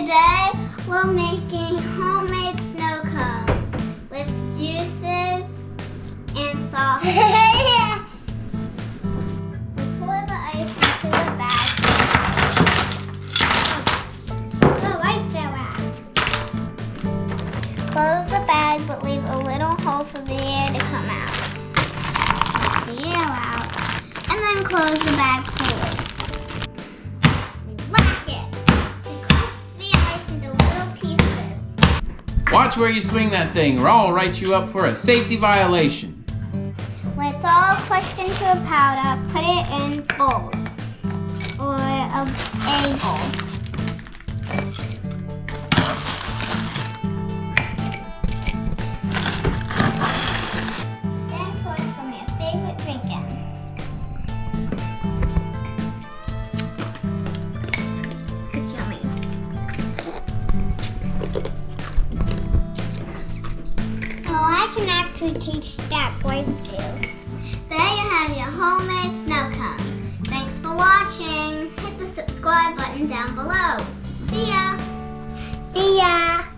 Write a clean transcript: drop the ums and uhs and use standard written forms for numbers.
Today we're making homemade snow cones with juices and salt. We pour the ice into the bag. Oh, ice fell out. Close the bag but leave a little hole for the air to come out. Let the air out. And then close the bag fully. Watch where you swing that thing, or I'll write you up for a safety violation. When it's all crushed into a powder, put it in bowls or a bowl. Then pour some of your favorite drink in. It's yummy. I can actually teach that boy to do. There you have your homemade snow cone. Thanks for watching. Hit the subscribe button down below. See ya! See ya!